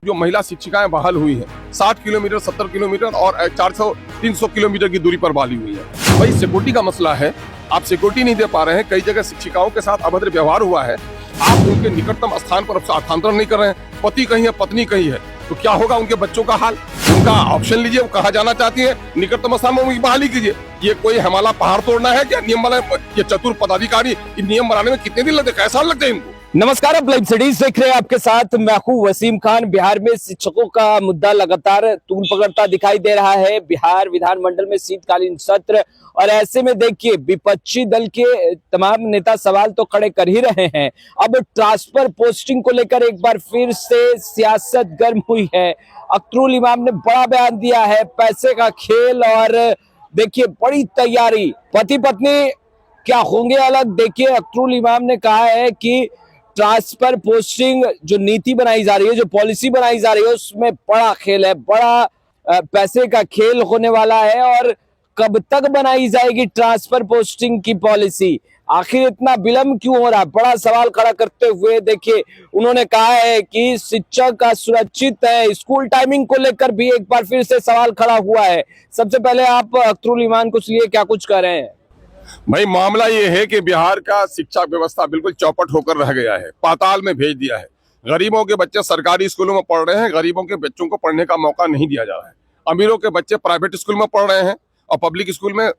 जो महिला शिक्षिकाएं बहाल हुई हैं 60 किलोमीटर 70 किलोमीटर और 400-300 किलोमीटर की दूरी पर बहाली हुई है। भाई सिक्योरिटी का मसला है, आप सिक्योरिटी नहीं दे पा रहे हैं। कई जगह शिक्षिकाओं के साथ अभद्र व्यवहार हुआ है, आप उनके निकटतम स्थान पर स्थानांतरण नहीं कर रहे हैं। पति कहीं है, पत्नी कहीं है, तो क्या होगा उनके बच्चों का हाल? उनका ऑप्शन लीजिए, वो कहाँ जाना चाहती है, निकटतम स्थान में उनकी बहाली कीजिए। ये कोई हमारा पहाड़ तोड़ना है क्या? नियम बनाए ये चतुर पदाधिकारी, नियम बनाने में कितने दिन लगते, कैसा लगता है इनको? नमस्कार, आप लाइव सिटीज देख रहे हैं, आपके साथ मैं हूं वसीम खान। बिहार में शिक्षकों का मुद्दा लगातार तूल पकड़ता दिखाई दे रहा है। बिहार विधानमंडल में शीतकालीन सत्र, और ऐसे में देखिए विपक्षी दल के तमाम नेता सवाल तो खड़े कर ही रहे हैं। अब ट्रांसफर पोस्टिंग को लेकर एक बार फिर से सियासत गर्म हुई है। अख्तरुल इमाम ने बड़ा बयान दिया है, पैसे का खेल, और देखिए बड़ी तैयारी। पति पत्नी क्या होंगे अलग? देखिए अख्तरुल इमाम ने कहा है कि ट्रांसफर पोस्टिंग जो नीति बनाई जा रही है, जो पॉलिसी बनाई जा रही है, उसमें बड़ा खेल है, बड़ा पैसे का खेल होने वाला है। और कब तक बनाई जाएगी ट्रांसफर पोस्टिंग की पॉलिसी? आखिर इतना विलंब क्यों हो रहा है? बड़ा सवाल खड़ा करते हुए देखिए उन्होंने कहा है कि शिक्षक का सुरक्षित है। स्कूल टाइमिंग को लेकर भी एक बार फिर से सवाल खड़ा हुआ है। सबसे पहले आप अख्तरुल इमाम कुछ लिए क्या कुछ कह रहे हैं? भाई मामला ये है कि बिहार का शिक्षा व्यवस्था बिल्कुल चौपट होकर रह गया है, पाताल में भेज दिया है। गरीबों के बच्चे सरकारी स्कूलों में पढ़ रहे हैं, गरीबों के बच्चों को पढ़ने का मौका नहीं दिया जा रहा है। अमीरों के बच्चे प्राइवेट स्कूल में पढ़ रहे हैं और पब्लिक स्कूल में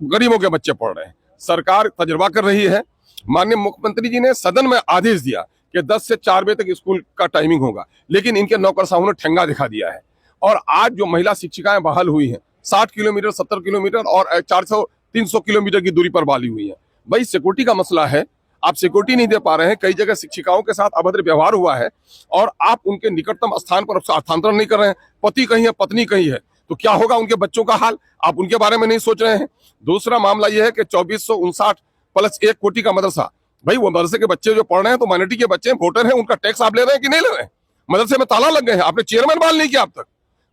गरीबों के बच्चे पढ़ रहे हैं। सरकार तजुर्बा कर रही है। माननीय मुख्यमंत्री जी ने सदन में आदेश दिया कि 10 से 4 बजे तक स्कूल का टाइमिंग होगा, लेकिन इनके नौकरशाहों ने ठेंगा दिखा दिया है। और आज जो महिला शिक्षिकाएं बहाल हुई हैं 60 किलोमीटर 70 किलोमीटर और 400-300 किलोमीटर की दूरी पर बहाली हुई है। भाई सिक्योरिटी का मसला है, आप सिक्योरिटी नहीं दे पा रहे हैं। कई जगह शिक्षिकाओं के साथ अभद्र व्यवहार हुआ है और आप उनके निकटतम स्थान पर स्थानांतरण नहीं कर रहे हैं। पति कहीं है, पत्नी कहीं है, तो क्या होगा उनके बच्चों का हाल? आप उनके बारे में नहीं सोच रहे हैं। दूसरा मामला यह है कि 2459 प्लस 1 कोटि का मदरसा। भाई वो मदरसे के बच्चे जो पढ़ रहे हैं तो माइनॉरिटी के बच्चे वोटर हैं, उनका टैक्स आप ले रहे हैं कि नहीं ले रहे हैं? मदरसे में ताला लग गए हैं, आपने चेयरमैन बहाल नहीं किया अब तक।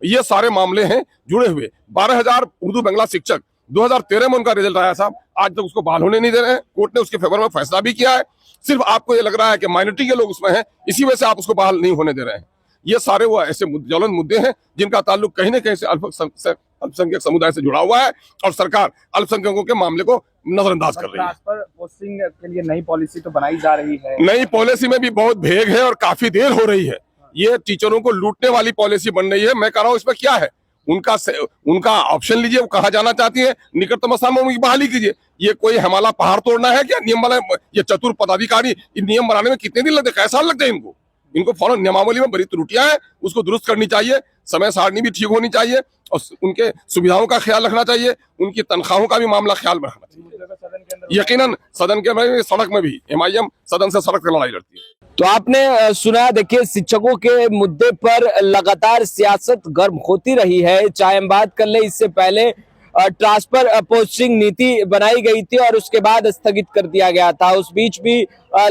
ये सारे मामले हैं जुड़े हुए। 12,000 उर्दू बंगला शिक्षक 2013 में उनका रिजल्ट आया साहब, आज तक उसको बहाल होने नहीं दे रहे हैं। कोर्ट ने उसके फेवर में फैसला भी किया है। सिर्फ आपको ये लग रहा है कि माइनॉरिटी के लोग उसमें हैं, इसी वजह से आप उसको बहाल नहीं होने दे रहे हैं। ये सारे वो ऐसे ज्वलंत मुद्दे हैं जिनका ताल्लुक कहीं न कहीं से अल्पसंख्यक समुदाय से जुड़ा हुआ है और सरकार अल्पसंख्यकों के मामले को नजरअंदाज कर रही है। ट्रांसफर पोस्टिंग के लिए नई पॉलिसी तो बनाई जा रही है। नई पॉलिसी में भी बहुत भेग है और काफी देर हो रही है। ये टीचरों को लूटने वाली पॉलिसी बन रही है। मैं कह रहा हूँ इसमें क्या है, उनका ऑप्शन लीजिए, वो कहाँ जाना चाहती है, निकटतम स्थान में उनकी बहाली कीजिए। ये कोई हमारा पहाड़ तोड़ना है क्या? नियम बनाए ये चतुर पदाधिकारी, नियम बनाने में कितने दिन लगते, कैसा लगता है इनको? इनको फौरन नियमावली में बड़ी त्रुटियां हैं, उसको दुरुस्त करनी चाहिए। समय सारणी भी ठीक होनी चाहिए और उनके सुविधाओं का ख्याल रखना चाहिए, उनकी तनख्वाहों का भी मामला ख्याल में रखना चाहिए। यकीनन सदन के में, सड़क में भी MIM सदन से सड़क पर लड़ाई लड़ती है। तो आपने सुना, देखिए शिक्षकों के मुद्दे पर लगातार सियासत गर्म होती रही है। चाहे हम बात कर ले, इससे पहले ट्रांसफर पोस्टिंग नीति बनाई गई थी और उसके बाद स्थगित कर दिया गया था। उस बीच भी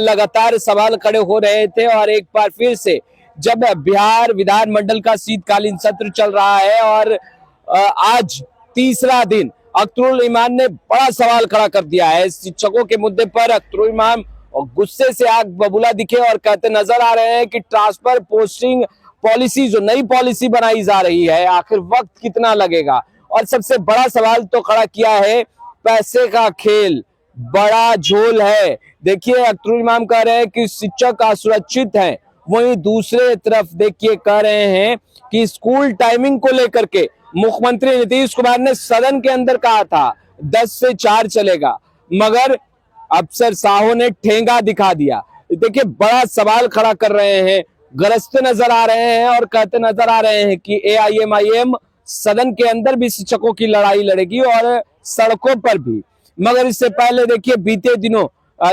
लगातार सवाल खड़े हो रहे थे, और एक बार फिर से जब बिहार विधानमंडल का शीतकालीन सत्र चल रहा है और आज तीसरा दिन, अख्तरुल इमाम ने बड़ा सवाल खड़ा कर दिया है शिक्षकों के मुद्दे पर। अख्तरुल इमाम और गुस्से से आग बबूला दिखे और कहते नजर आ रहे हैं कि ट्रांसफर पोस्टिंग पॉलिसी, जो नई पॉलिसी बनाई जा रही है, आखिर वक्त कितना लगेगा? और सबसे बड़ा सवाल तो खड़ा किया है, पैसे का खेल, बड़ा झोल है। देखिए अख्तरुल इमाम कह रहे हैं कि शिक्षक असुरक्षित है, वहीं दूसरे तरफ देखिए कह रहे हैं कि स्कूल टाइमिंग को लेकर के मुख्यमंत्री नीतीश कुमार ने सदन के अंदर कहा था 10 से 4 चलेगा, मगर अफसर साहों ने ठेंगा दिखा दिया। देखिए बड़ा सवाल खड़ा कर रहे हैं, गरजते नजर आ रहे हैं और कहते नजर आ रहे हैं कि AIMIM सदन के अंदर भी शिक्षकों की लड़ाई लड़ेगी और सड़कों पर भी। मगर इससे पहले देखिए बीते दिनों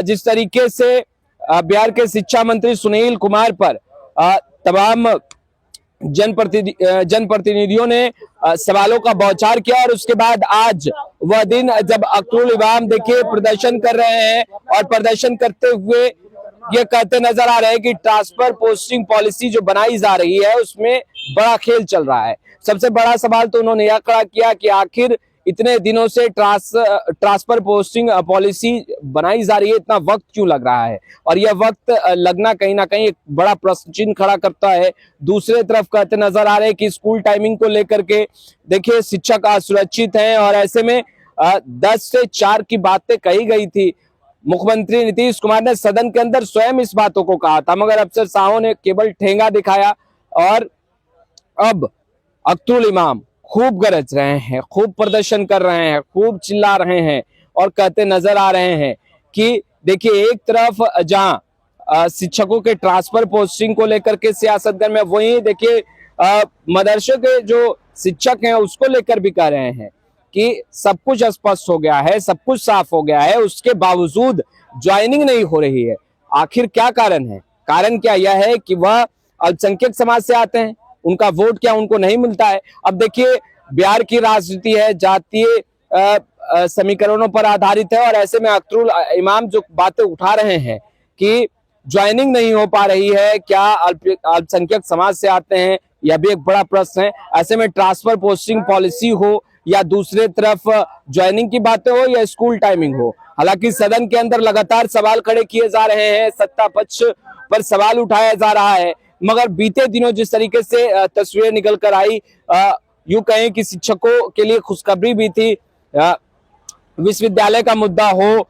जिस तरीके से बिहार के शिक्षा मंत्री सुनील कुमार पर तमाम जनप्रतिनिधियों ने सवालों का बौछार किया, और उसके बाद आज वह दिन जब अख्तरुल इमाम देखिए प्रदर्शन कर रहे हैं और प्रदर्शन करते हुए ये कहते नजर आ रहे हैं कि ट्रांसफर पोस्टिंग पॉलिसी जो बनाई जा रही है उसमें बड़ा खेल चल रहा है। सबसे बड़ा सवाल तो उन्होंने यह खड़ा किया कि आखिर इतने दिनों से ट्रांसफर पोस्टिंग पॉलिसी बनाई जा रही है, इतना वक्त क्यों लग रहा है? और यह वक्त लगना कहीं ना कहीं एक बड़ा प्रश्न चिन्ह खड़ा करता है। दूसरे तरफ कहते नजर आ रहे हैं कि स्कूल टाइमिंग को लेकर के देखिए शिक्षक असुरक्षित हैं, और ऐसे में 10 से 4 की बातें कही गई थी। मुख्यमंत्री नीतीश कुमार ने सदन के अंदर स्वयं इस बातों को कहा था, मगर अफसरशाहों ने केवल ठेंगा दिखाया। और अब अख्तरुल इमाम खूब गरज रहे हैं, खूब प्रदर्शन कर रहे हैं, खूब चिल्ला रहे हैं और कहते नजर आ रहे हैं कि देखिए एक तरफ जहां शिक्षकों के ट्रांसफर पोस्टिंग को लेकर के सियासत गर्म है, वहीं देखिए मदरसे के जो शिक्षक हैं उसको लेकर भी कह रहे हैं कि सब कुछ स्पष्ट हो गया है, सब कुछ साफ हो गया है, उसके बावजूद ज्वाइनिंग नहीं हो रही है। आखिर क्या कारण है? कारण क्या यह है कि वह अल्पसंख्यक समाज से आते हैं, उनका वोट क्या उनको नहीं मिलता है? अब देखिए बिहार की राजनीति है, जातीय समीकरणों पर आधारित है, और ऐसे में अख्तरुल इमाम जो बातें उठा रहे हैं कि ज्वाइनिंग नहीं हो पा रही है, क्या अल्पसंख्यक समाज से आते हैं, यह भी एक बड़ा प्रश्न है। ऐसे में ट्रांसफर पोस्टिंग पॉलिसी हो या दूसरे तरफ ज्वाइनिंग की बातें हो या स्कूल टाइमिंग हो, हालांकि सदन के अंदर लगातार सवाल खड़े किए जा रहे हैं, सत्ता पक्ष पर सवाल उठाया जा रहा है, मगर बीते दिनों जिस तरीके से तस्वीरें निकल कर आई, यूं कहें कि शिक्षकों के लिए खुशखबरी भी थी। विश्वविद्यालय का मुद्दा हो,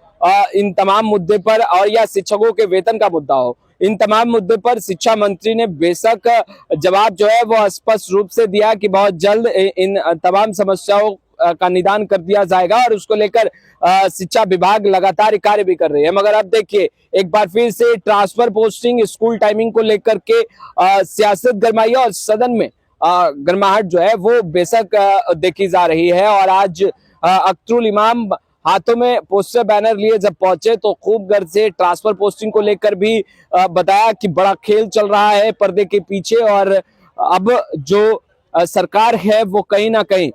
इन तमाम मुद्दे पर, और या शिक्षकों के वेतन का मुद्दा हो, इन तमाम मुद्दे पर शिक्षा मंत्री ने बेशक जवाब जो है वो स्पष्ट रूप से दिया कि बहुत जल्द इन तमाम समस्याओं का निदान कर दिया जाएगा, और उसको लेकर शिक्षा विभाग लगातार कार्य भी कर रही है। मगर अब देखिए एक बार फिर से ट्रांसफर पोस्टिंग, स्कूल टाइमिंग को लेकर के सियासत गरमाई है, और सदन में गर्माहट जो है वो बेशक देखी जा रही है। और आज अख्तरुल इमाम हाथों में पोस्टर बैनर लिए जब पहुंचे तो खूब गर्ज से ट्रांसफर पोस्टिंग को लेकर भी बताया कि बड़ा खेल चल रहा है पर्दे के पीछे, और अब जो सरकार है वो कहीं ना कहीं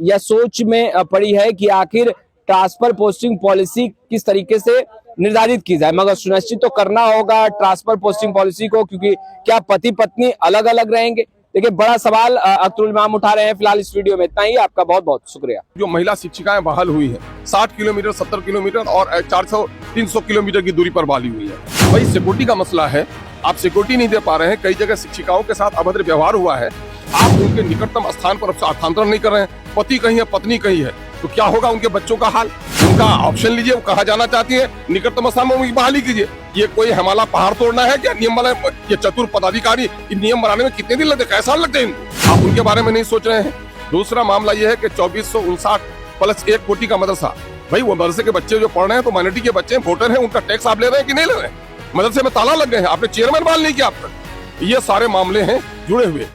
यह सोच में पड़ी है कि आखिर ट्रांसफर पोस्टिंग पॉलिसी किस तरीके से निर्धारित की जाए। मगर सुनिश्चित तो करना होगा ट्रांसफर पोस्टिंग पॉलिसी को, क्योंकि क्या पति पत्नी अलग अलग रहेंगे? देखिए बड़ा सवाल अख्तरुल इमाम उठा रहे हैं। फिलहाल इस वीडियो में इतना ही, आपका बहुत बहुत शुक्रिया। जो महिला शिक्षिकाएं बहाल हुई है 60 किलोमीटर 70 किलोमीटर और 400-300 किलोमीटर की दूरी पर बहाली हुई है। वही सिक्योरिटी का मसला है, आप सिक्योरिटी नहीं दे पा रहे हैं, कई जगह शिक्षिकाओं के साथ अभद्र व्यवहार हुआ है, आप उनके निकटतम स्थान पर स्थानांतरण नहीं कर रहे हैं, पति कहीं है पत्नी कहीं है, तो क्या होगा उनके बच्चों का हाल? उनका ऑप्शन लीजिए, वो कहाँ जाना चाहती है, निकटतम स्थान में उनकी बहाली कीजिए। ये कोई हमारा पहाड़ तोड़ना है क्या? नियम वाले ये चतुर पदाधिकारी इन नियम बनाने में कितने दिन लगते, कैसा साल लगते हैं इनको? आप उनके बारे में नहीं सोच रहे हैं। दूसरा मामला ये है कि 2459+1 कोटि का मदरसा, भाई वो मदरसे के बच्चे जो पढ़ रहे हैं तो माइनॉरिटी के बच्चे वोटर हैं, उनका टैक्स आप ले रहे हैं कि नहीं ले रहे हैं? मदरसे में ताला लग गए हैं, आपने चेयरमैन बहाल नहीं किया आप तक। ये सारे मामले हैं जुड़े हुए।